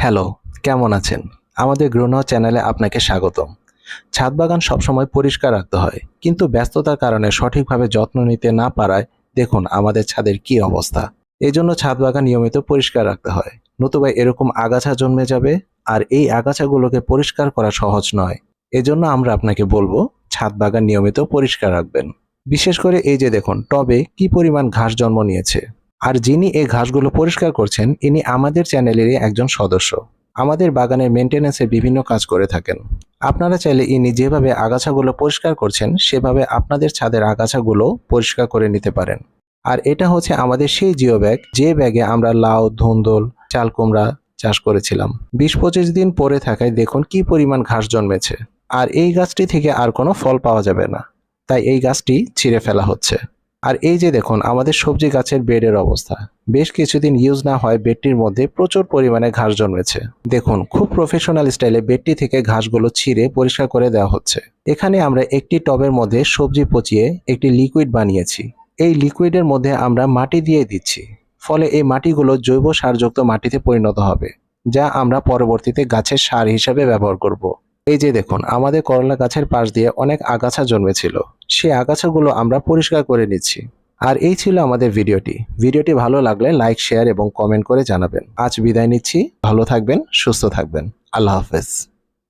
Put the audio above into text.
Hello, কেমন আছেন? আমাদের গ্রোন চ্যানেলে আপনাকে স্বাগতম। ছাদ বাগান সবসময় পরিষ্কার রাখতে হয়, কিন্তু ব্যস্ততার কারণে সঠিকভাবে যত্ন নিতে না পারায় দেখুন আমাদের ছাদের কি অবস্থা। এজন্য ছাদ বাগান নিয়মিত পরিষ্কার রাখতে হয়, নতুবা এরকম আগাছা জন্মে যাবে। আর এই আগাছাগুলোকে পরিষ্কার করা সহজ নয়। এজন্য আমরা আপনাকে বলবো ছাদ বাগান নিয়মিত পরিষ্কার রাখবেন। বিশেষ করে এই যে দেখুন টবে কি পরিমাণ ঘাস জন্ম নিয়েছে। আর যিনি এই ঘাসগুলো পরিষ্কার করছেন ইনি আমাদের চ্যানেলেরই একজন সদস্য। আমাদের বাগানের মেনটেন্যান্সের বিভিন্ন কাজ করে থাকেন। আপনারা চাইলে ইনি যেভাবে আগাছাগুলো পরিষ্কার করছেন সেভাবে আপনাদের ছাদের আগাছাগুলো পরিষ্কার করে নিতে পারেন। আর এটা হচ্ছে আমাদের সেই জিও ব্যাগ, যে ব্যাগে আমরা লাউ, ধুন্দুল, চাল কুমড়া চাষ করেছিলাম। 20-25 দিন পরে থাকায় দেখুন কি পরিমাণ ঘাস জন্মেছে। আর এই গাছটি থেকে আর কোনো ফল পাওয়া যাবে না, তাই এই গাছটি ছিঁড়ে ফেলা হচ্ছে। আর এই যে দেখুন আমাদের সবজি গাছের বেডের অবস্থা। বেশ কিছুদিন ইউজ না হয় বেডটির মধ্যে প্রচুর পরিমাণে ঘাস জন্মেছে। দেখুন খুব প্রফেশনাল স্টাইলে বেডটি থেকে ঘাসগুলো ছিঁড়ে পরিষ্কার করে দেওয়া হচ্ছে। এখানে আমরা একটি টবের মধ্যে সবজি পচিয়ে একটি লিকুইড বানিয়েছি। এই লিকুইডের মধ্যে আমরা মাটি দিয়ে দিচ্ছি, ফলে এই মাটিগুলো জৈব সারযুক্ত মাটিতে পরিণত হবে, যা আমরা পরবর্তীতে গাছের সার হিসেবে ব্যবহার করব। এই যে দেখুন আমাদের করলা গাছের পাশ দিয়ে অনেক আগাছা জন্মেছিল, সেই আগাছাগুলো আমরা পরিষ্কার করে নিচ্ছি। আর এই ছিল আমাদের ভিডিওটি ভালো লাগলে লাইক, শেয়ার এবং কমেন্ট করে জানাবেন। আজ বিদায় নিচ্ছি, ভালো থাকবেন, সুস্থ থাকবেন। আল্লাহ হাফেজ।